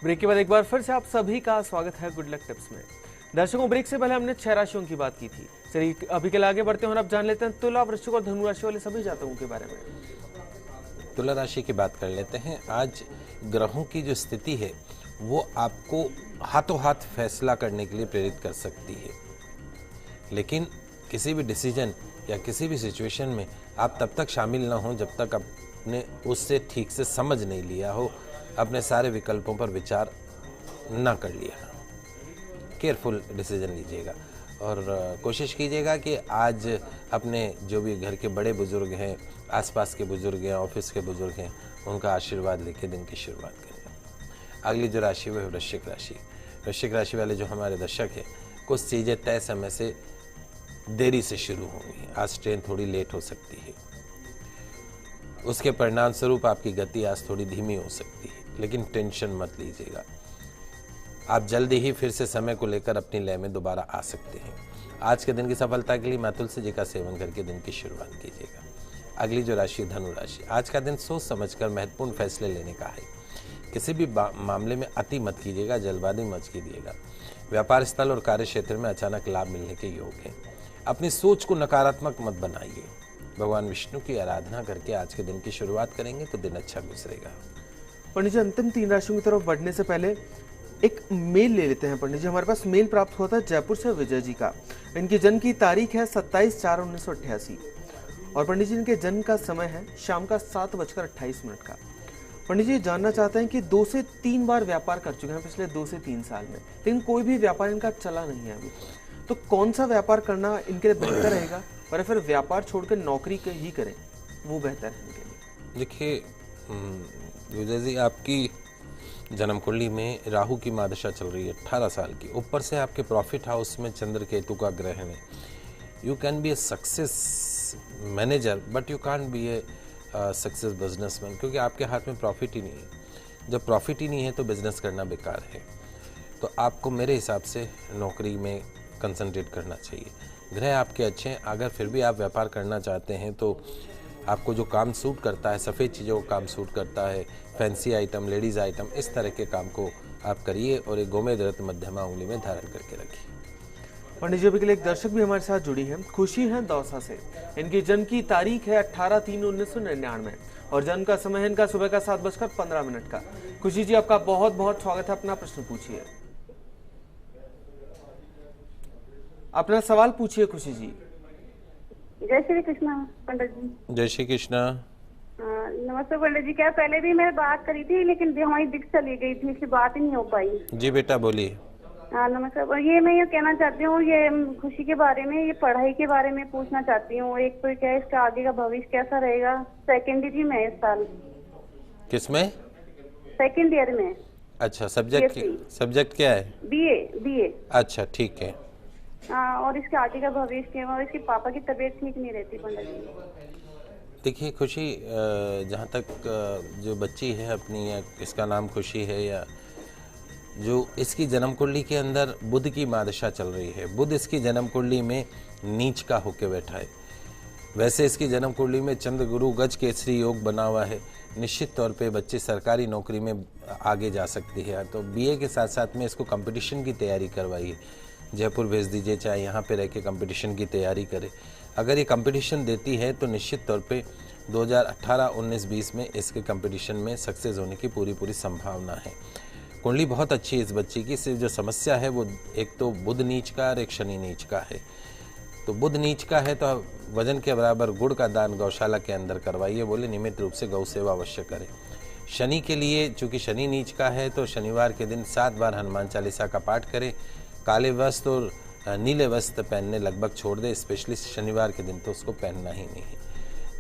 Break के बाद एक बार फिर से आप सभी का स्वागत है गुड लक टिप्स में। दर्शकों, ब्रेक से पहले हमने 6 राशियों की बात की थी। चलिए अभी के लिए आगे बढ़ते हैं और अब जान लेते हैं तुला, वृश्चिक और धनु राशि वाले सभी जातकों के बारे में। तुला राशि की बात कर लेते हैं। आज ग्रहों की जो स्थिति है वो आपको हाथों हाथ फैसला करने के लिए प्रेरित कर सकती है, लेकिन किसी भी डिसीजन या किसी भी सिचुएशन में आप तब तक शामिल ना हो जब तक आपने उससे ठीक से समझ नहीं लिया हो, अपने सारे विकल्पों पर विचार ना कर लिया। केयरफुल डिसीजन लीजिएगा और कोशिश कीजिएगा कि आज अपने जो भी घर के बड़े बुजुर्ग हैं, आसपास के बुजुर्ग हैं, ऑफिस के बुजुर्ग हैं, उनका आशीर्वाद लेके दिन की शुरुआत करें। अगली जो राशि वो है वृश्चिक राशि। वृश्चिक राशि वाले जो हमारे दर्शक हैं, कुछ चीज़ें तय समय से देरी से शुरू होंगी। आज ट्रेन थोड़ी लेट हो सकती है, उसके परिणाम स्वरूप आपकी गति आज थोड़ी धीमी हो सकती है, लेकिन टेंशन मत लीजिएगा। आप जल्दी ही फिर से समय को लेकर अपनी लय में दोबारा आ सकते हैं। आज के दिन की सफलता के लिए माँ तुलसी जी का सेवन करके दिन की शुरुआत कीजिएगा। अगली जो राशि धनु राशि। आज का दिन सोच समझकर महत्वपूर्ण फैसले लेने का है। किसी भी मामले में अति मत कीजिएगा, जल्दबाजी मत कीजिएगा। व्यापार स्थल और कार्य क्षेत्र में अचानक लाभ मिलने के योग हैं। अपनी सोच को नकारात्मक मत बनाइए। भगवान विष्णु की आराधना करके आज के दिन की शुरुआत करेंगे तो दिन अच्छा गुजरेगा। पंडित जी, अंतिम 3 राशियों की तरफ बढ़ने से पहले एक मेल ले लेते हैं। पंडित जी, हमारे पास मेल प्राप्त हुआ था जयपुर से विजय जी का। इनकी जन्म की तारीख है 27/4/1988 और पंडित जी इनके जन्म का समय है शाम का 7:28 का। पंडित जी जानना चाहते हैं कि 2 से 3 बार व्यापार कर चुके हैं पिछले 2 से 3 साल में, लेकिन कोई भी व्यापार इनका चला नहीं है अभी। तो कौन सा व्यापार करना इनके लिए बेहतर रहेगा और फिर व्यापार छोड़कर नौकरी ही करें, वो बेहतर है इनके लिए? देखिए विजय जी, आपकी जन्म कुंडली में राहु की महादशा चल रही है 18 साल की। ऊपर से आपके प्रॉफिट हाउस में चंद्र केतु का ग्रहण है। You can be a success manager but you can't be a success businessman, क्योंकि आपके हाथ में प्रॉफिट ही नहीं है। जब प्रॉफिट ही नहीं है तो बिजनेस करना बेकार है। तो आपको मेरे हिसाब से नौकरी में कंसंट्रेट करना चाहिए। ग्रह आपके अच्छे हैं। अगर फिर भी आप व्यापार करना चाहते हैं तो आपको जो काम सूट करता है, सफ़ेद चीज़ों का काम सूट करता है, फैंसी आइटम, लेडीज़ आइटम, इस तरह के काम को आप करिए और एक गोमेद रत्न मध्यमा उंगली में धारण करके रखिए। पंडित जी, अभी के लिए एक दर्शक भी हमारे साथ जुड़ी हैं। खुशी है दौसा से। इनकी जन्म की तारीख है 18/3/1999 और जन्म का समय है इनका सुबह का 7:15 का। खुशी जी, आपका बहुत बहुत स्वागत है। अपना प्रश्न पूछिए, अपना सवाल पूछिए खुशी जी। जय श्री कृष्णा पंडित जी। जय श्री कृष्णा। नमस्ते पंडित जी। क्या पहले भी मैं बात करी थी, लेकिन हमारी दिक्कत चली गई थी, इसलिए बात ही नहीं हो पाई। जी बेटा बोलिए। नमस्कार। ये मैं ये कहना चाहती हूँ, ये खुशी के बारे में, ये पढ़ाई के बारे में पूछना चाहती हूँ। एक तो क्या इसका आगे का भविष्य कैसा रहेगा? सेकेंड ईयर में इस साल। किसमें? सेकेंड ईयर में। अच्छा, सब्जेक्ट क्या है? बीए। अच्छा, ठीक है। और इसके आगे का भविष्य क्या? और इसके पापा की तबीयत ठीक नहीं रहती पंडित जी। देखिए खुशी, जहाँ तक जो बच्ची है अपनी, या इसका नाम खुशी है, या जो इसकी जन्म कुंडली के अंदर बुध की महादशा चल रही है। बुध इसकी जन्म कुंडली में नीच का होके बैठा है। वैसे इसकी जन्म कुंडली में चंद्र गुरु गज केसरी योग बना हुआ है। निश्चित तौर पे बच्चे सरकारी नौकरी में आगे जा सकती है। तो बीए के साथ साथ में इसको कंपटीशन की तैयारी करवाइए। जयपुर भेज दीजिए, चाहे यहाँ पे रह के कंपटीशन की तैयारी करे। अगर ये कंपटीशन देती है तो निश्चित तौर पे 2018, 19, 20 में इसके कंपटीशन में सक्सेस होने की पूरी संभावना है। कुंडली बहुत अच्छी है इस बच्ची की। सिर्फ जो समस्या है वो एक तो बुध नीच का और एक शनि नीच का है। तो बुध नीच का है तो वजन के बराबर गुड़ का दान गौशाला के अंदर करवाइए। बोले नियमित रूप से गौ सेवा अवश्य करें। शनि के लिए, चूँकि शनि नीच का है, तो शनिवार के दिन 7 बार हनुमान चालीसा का पाठ करें। काले वस्त्र और नीले वस्त्र पहनने लगभग छोड़ दे, स्पेशली शनिवार के दिन तो उसको पहनना ही नहीं है।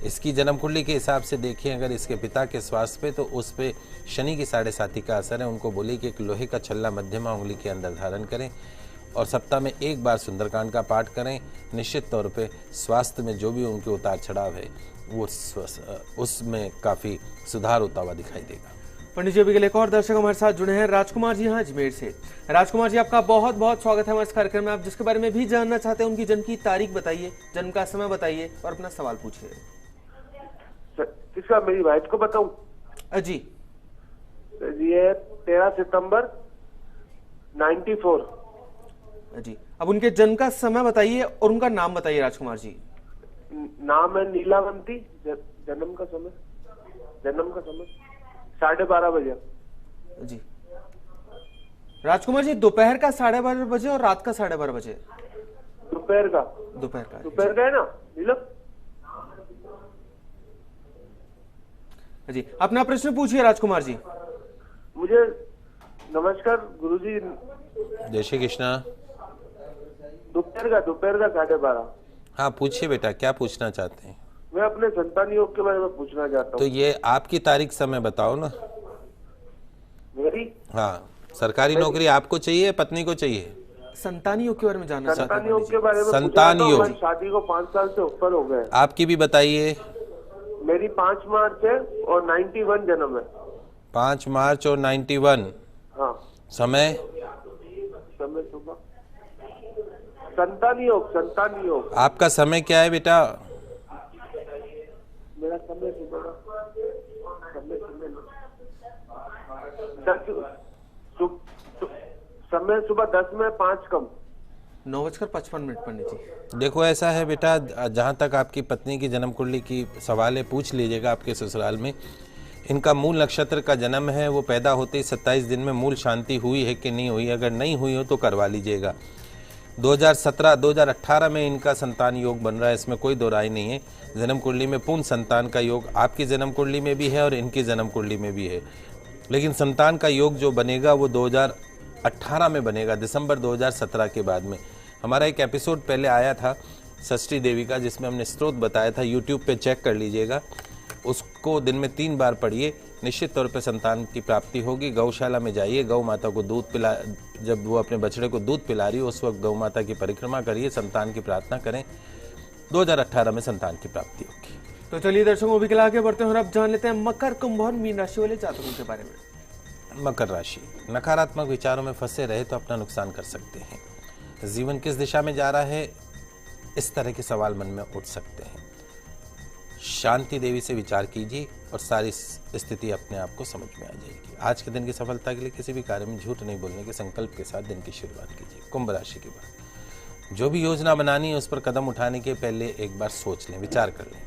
इसकी जन्म कुंडली के हिसाब से देखें, अगर इसके पिता के स्वास्थ्य पे, तो उस पे शनि की 7.5 का असर है। उनको बोले कि एक लोहे का छल्ला मध्यमा उंगली के अंदर धारण करें और सप्ताह में 1 बार सुंदरकांड का पाठ करें। निश्चित तौर पे स्वास्थ्य में जो भी उनके उतार चढ़ाव है वो उसमें काफ़ी सुधार होता हुआ दिखाई देगा। पंडित जी, अभी के लिए एक और दर्शक हमारे साथ जुड़े हैं, राजकुमार जी हैं अजमेर से। राजकुमार जी, आपका बहुत बहुत स्वागत है हमारे इस कार्यक्रम में। आप जिसके बारे में भी जानना चाहते हैं उनकी जन्म की तारीख बताइए, जन्म का समय बताइए और अपना सवाल पूछिए। किसका? मेरी वाइफ को बताऊं? जी। ये 13 सितंबर 94। जी, अब उनके जन्म का समय बताइए और उनका नाम बताइए राजकुमार जी। नाम है नीलावंती। जन्म का समय 12:30 बजे। जी राजकुमार जी, दोपहर का 12:30 बजे और रात का 12:30 बजे। दोपहर का है ना नीलम? जी, अपना प्रश्न पूछिए राजकुमार जी। मुझे नमस्कार गुरुजी। जय श्री कृष्णा। दोपहर का 12:30। हाँ पूछिए बेटा, क्या पूछना चाहते हैं? मैं अपने संतान योग के बारे में पूछना चाहता तो हूँ। ये आपकी तारीख समय बताओ ना। मेरी हाँ, सरकारी नौकरी आपको चाहिए, पत्नी को चाहिए? संतान योग के बारे में जानना चाहते संतान हैं योग के बारे में संतान पूछना था। योग। हमारी शादी को 5 साल से ऊपर हो गए। आपकी भी बताइए। मेरी 5 मार्च है और 91 जन्म है। 5 मार्च और 91। हाँ। समय सुबह। संतान योग। आपका समय क्या है बेटा? मेरा समय सुबह समय सुबह 10 में 5 कम 9:55 पंडित जी। देखो ऐसा है बेटा, जहाँ तक आपकी पत्नी की जन्म कुंडली की सवाल है, पूछ लीजिएगा आपके ससुराल में। इनका मूल नक्षत्र का जन्म है, वो पैदा होते ही 27 दिन में मूल शांति हुई है कि नहीं हुई? अगर नहीं हुई हो तो करवा लीजिएगा। 2017-2018 में इनका संतान योग बन रहा है, इसमें कोई दो राय नहीं है। जन्म कुंडली में पूर्ण संतान का योग आपकी जन्म कुंडली में भी है और इनकी जन्म कुंडली में भी है। लेकिन संतान का योग जो बनेगा वो 2018 में बनेगा, दिसंबर 2017 के बाद में। हमारा एक एपिसोड पहले आया था षष्ठी देवी का, जिसमें हमने स्रोत बताया था, यूट्यूब पे चेक कर लीजिएगा। उसको दिन में 3 बार पढ़िए, निश्चित तौर पे संतान की प्राप्ति होगी। गौशाला में जाइए, गौ माता को दूध पिला, जब वो अपने बछड़े को दूध पिला रही हो उस वक्त गौ माता की परिक्रमा करिए, संतान की प्रार्थना करें। 2018 में संतान की प्राप्ति होगी। तो चलिए दर्शकों, अभी के लिए आगे बढ़ते हैं और अब जान लेते हैं मकर, कुंभ और मीन राशि वाले जातकों के बारे में। मकर राशि, नकारात्मक विचारों में फंसे रहे तो अपना नुकसान कर सकते हैं। जीवन किस दिशा में जा रहा है, इस तरह के सवाल मन में उठ सकते हैं। शांति देवी से विचार कीजिए और सारी स्थिति अपने आप को समझ में आ जाएगी। आज के दिन की सफलता के लिए किसी भी कार्य में झूठ नहीं बोलने के संकल्प के साथ दिन की शुरुआत कीजिए। कुंभ राशि के बाद जो भी योजना बनानी है उस पर कदम उठाने के पहले एक बार सोच लें, विचार कर लें।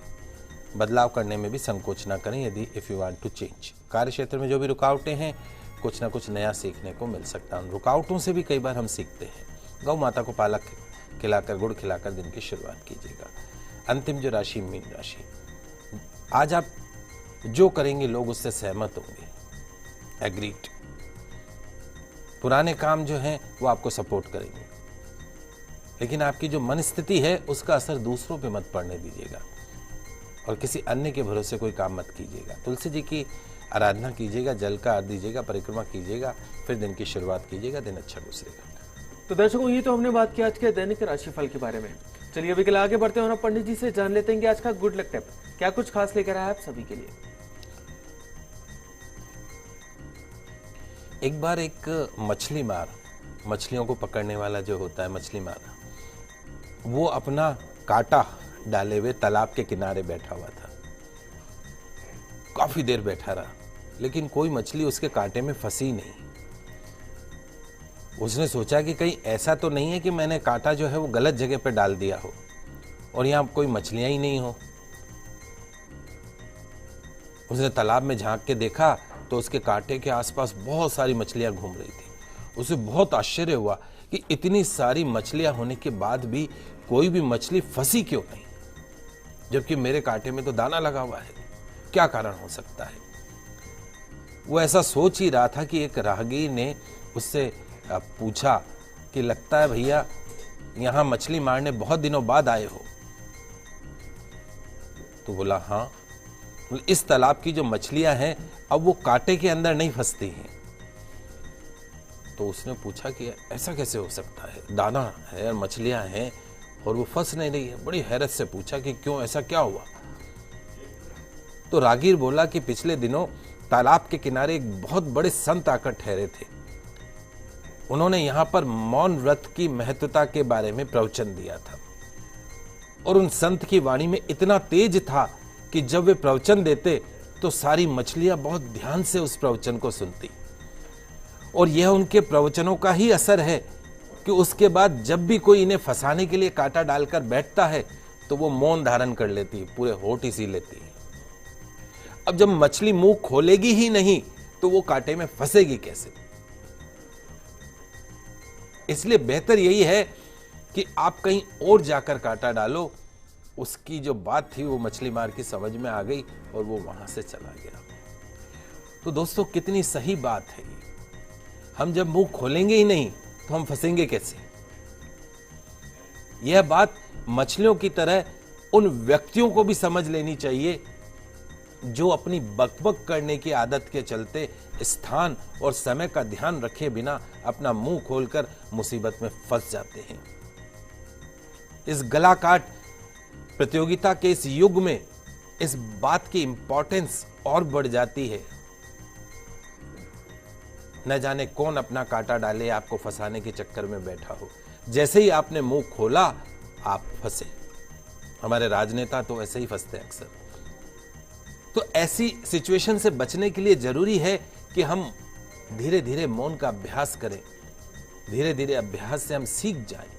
बदलाव करने में भी संकोच ना करें यदि if you want to change. कार्य क्षेत्र में जो भी रुकावटें हैं, कुछ ना कुछ नया सीखने को मिल सकता है। उन रुकावटों से भी कई बार हम सीखते हैं। गौ माता को पालक खिलाकर, गुड़ खिलाकर दिन की शुरुआत कीजिएगा। अंतिम जो राशि मीन राशि, आज आप जो करेंगे लोग उससे सहमत होंगे, एग्रीड। पुराने काम जो हैं वो आपको सपोर्ट करेंगे, लेकिन आपकी जो मन स्थिति है उसका असर दूसरों पे मत पड़ने दीजिएगा और किसी अन्य के भरोसे कोई काम मत कीजिएगा। तुलसी जी की आराधना कीजिएगा, जल का अर्घ दीजिएगा, परिक्रमा कीजिएगा, फिर दिन की शुरुआत कीजिएगा, दिन अच्छा गुजरेगा। तो दर्शकों, ये तो हमने बात की आज के दैनिक राशिफल के बारे में। चलिए अभी के लिए आगे बढ़ते हैं और पंडित जी से जान लेते हैं कि आज का गुड लक टिप क्या कुछ खास लेकर आया आप सभी के लिए। एक बार एक मछली मार, मछलियों को पकड़ने वाला जो होता है मछली मार, वो अपना कांटा डाले हुए तालाब के किनारे बैठा हुआ था। काफी देर बैठा रहा, लेकिन कोई मछली उसके कांटे में फंसी नहीं। उसने सोचा कि कहीं ऐसा तो नहीं है कि मैंने कांटा जो है वो गलत जगह पर डाल दिया हो और यहाँ कोई मछलियां ही नहीं हो। उसने तालाब में झांक के देखा तो उसके कांटे के आसपास बहुत सारी मछलियां घूम रही थी। उसे बहुत आश्चर्य हुआ कि इतनी सारी मछलियां होने के बाद भी कोई भी मछली फंसी क्यों नहीं, जबकि मेरे कांटे में तो दाना लगा हुआ है। क्या कारण हो सकता है? वो ऐसा सोच ही रहा था कि एक राहगीर ने उससे पूछा कि लगता है भैया यहां मछली मारने बहुत दिनों बाद आए हो। तो बोला हाँ, इस तालाब की जो मछलियां हैं अब वो कांटे के अंदर नहीं फंसती हैं। तो उसने पूछा कि ऐसा कैसे हो सकता है, दाना है और मछलियां हैं और वो फंस नहीं रही है। बड़ी हैरत से पूछा कि क्यों, ऐसा क्या हुआ? तो राहगीर बोला कि पिछले दिनों तालाब के किनारे एक बहुत बड़े संत आकर ठहरे थे। उन्होंने यहां पर मौन व्रत की महत्वता के बारे में प्रवचन दिया था और उन संत की वाणी में इतना तेज था कि जब वे प्रवचन देते तो सारी मछलियां बहुत ध्यान से उस प्रवचन को सुनती। और यह उनके प्रवचनों का ही असर है कि उसके बाद जब भी कोई इन्हें फंसाने के लिए कांटा डालकर बैठता है तो वो मौन धारण कर लेती है, पूरे होठ ही सी लेती है। अब जब मछली मुंह खोलेगी ही नहीं तो वो कांटे में फंसेगी कैसे? इसलिए बेहतर यही है कि आप कहीं और जाकर कांटा डालो। उसकी जो बात थी वो मछली मार की समझ में आ गई और वो वहां से चला गया। तो दोस्तों, कितनी सही बात है ये। हम जब मुंह खोलेंगे ही नहीं तो हम फंसेंगे कैसे? यह बात मछलियों की तरह उन व्यक्तियों को भी समझ लेनी चाहिए जो अपनी बकबक करने की आदत के चलते स्थान और समय का ध्यान रखे बिना अपना मुंह खोलकर मुसीबत में फंस जाते हैं। इस गला काट प्रतियोगिता के इस युग में इस बात की इंपॉर्टेंस और बढ़ जाती है। न जाने कौन अपना कांटा डाले आपको फंसाने के चक्कर में बैठा हो। जैसे ही आपने मुंह खोला आप फंसे। हमारे राजनेता तो ऐसे ही फंसते हैं अक्सर। तो ऐसी सिचुएशन से बचने के लिए जरूरी है कि हम धीरे धीरे मौन का अभ्यास करें। धीरे धीरे अभ्यास से हम सीख जाएं।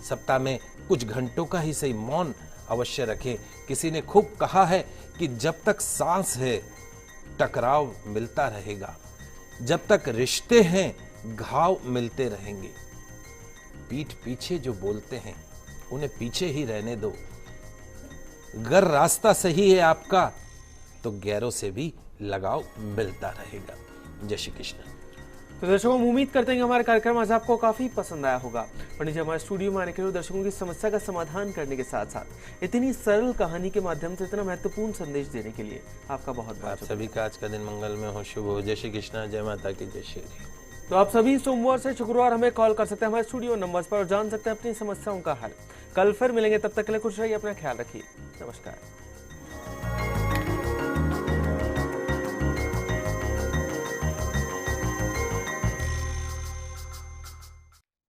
सप्ताह में कुछ घंटों का ही सही मौन अवश्य रखें। किसी ने खूब कहा है कि जब तक सांस है टकराव मिलता रहेगा, जब तक रिश्ते हैं घाव मिलते रहेंगे। पीठ पीछे जो बोलते हैं उन्हें पीछे ही रहने दो। अगर रास्ता सही है आपका तो गैरों से भी लगाव मिलता रहेगा। जय श्री कृष्ण। तो दर्शकों, हम उम्मीद करते हैं कि हमारा कार्यक्रम आज आपको काफी पसंद आया होगा। पंडित जी हमारे स्टूडियो में आने के लिए दर्शकों की समस्या का समाधान करने के साथ साथ इतनी सरल कहानी के माध्यम से इतना महत्वपूर्ण संदेश देने के लिए आपका बहुत बहुत आप सभी का आज का दिन मंगलमय हो, शुभ हो। जय श्री कृष्ण, जय माता की जय श्री। तो आप सभी सोमवार से शुक्रवार हमें कॉल कर सकते हैं हमारे स्टूडियो नंबर्स पर और जान सकते हैं अपनी समस्याओं का हल। कल फिर मिलेंगे, तब तक के लिए खुश रहिए, अपना ख्याल रखिए। नमस्कार।